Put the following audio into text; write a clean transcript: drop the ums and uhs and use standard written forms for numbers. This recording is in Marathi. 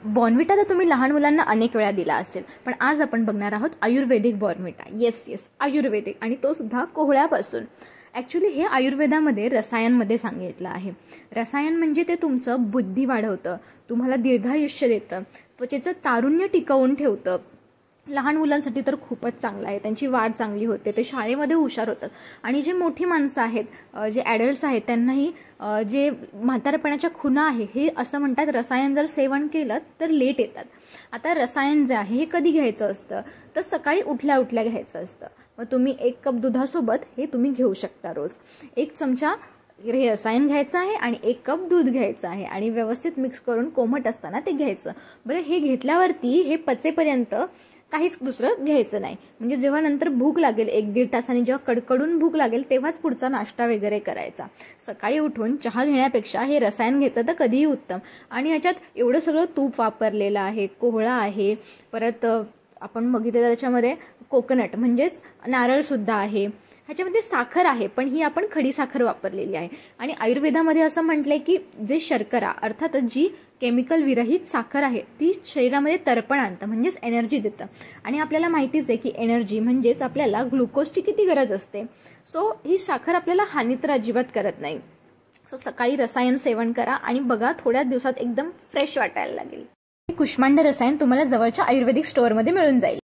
बॉर्नव्हिटा तर तुम्ही लहान मुलांना अनेक वेळा दिला असेल, पण आज आपण बघणार आहोत आयुर्वेदिक बॉर्नव्हिटा. येस आयुर्वेदिक, आणि तो सुद्धा कोहळ्यापासून. ॲक्च्युली हे आयुर्वेदामध्ये रसायनमध्ये सांगितलं आहे. रसायन म्हणजे ते तुमचं बुद्धी वाढवतं, तुम्हाला दीर्घायुष्य देतं, त्वचेचं तारुण्य टिकवून ठेवतं. लहान मुलांसाठी तर खूपच चांगलं आहे, त्यांची वाढ चांगली होते, ते शाळेमध्ये हुशार होतात. आणि जे मोठी माणसं आहेत, जे ॲडल्ट्स आहेत, त्यांनाही जे म्हातारपणाच्या खुणा आहे, हे असं म्हणतात रसायन जर सेवन केलं तर लेट येतात. आता रसायन जे आहे हे कधी घ्यायचं असतं तर सकाळी उठल्या उठल्या घ्यायचं असतं. मग तुम्ही 1 कप दुधासोबत हे तुम्ही घेऊ शकता रोज. 1 चमचा हे रसायन घ्यायचं आहे आणि 1 कप दूध घ्यायचं आहे आणि व्यवस्थित मिक्स करून कोमट असताना ते घ्यायचं. बरं, हे घेतल्यावरती हे पचेपर्यंत काहीच दुसरं घ्यायचं नाही. म्हणजे जेव्हा नंतर भूक लागेल 1-1.5 तासांनी, जेव्हा कडकडून भूक लागेल तेव्हाच पुढचा नाश्ता वगैरे करायचा. सकाळी उठून चहा घेण्यापेक्षा हे रसायन घेतलं तर कधीही उत्तम. आणि ह्याच्यात एवढं सगळं तूप वापरलेलं आहे, कोहळा आहे, परत आपण बघितलं त्याच्यामध्ये कोकोनट म्हणजेच नारळसुद्धा आहे, ह्याच्यामध्ये साखर आहे, पण ही आपण खडी साखर वापरलेली आहे. आणि आयुर्वेदामध्ये असं म्हटलंय की जे शर्करा अर्थातच जी केमिकल विरहित साखर आहे ती शरीरामध्ये तरपण आणतं, म्हणजेच एनर्जी देतं. आणि आपल्याला माहितीच आहे की एनर्जी म्हणजेच आपल्याला ग्लुकोजची किती गरज असते. सो ही साखर आपल्याला हानी तर अजिबात करत नाही. सो सकाळी रसायन सेवन करा आणि बघा थोड्या दिवसात एकदम फ्रेश वाटायला लागेल. कुष्मांड रसायन तुम्हाला जवळच्या आयुर्वेदिक स्टोअरमध्ये मिळून जाईल.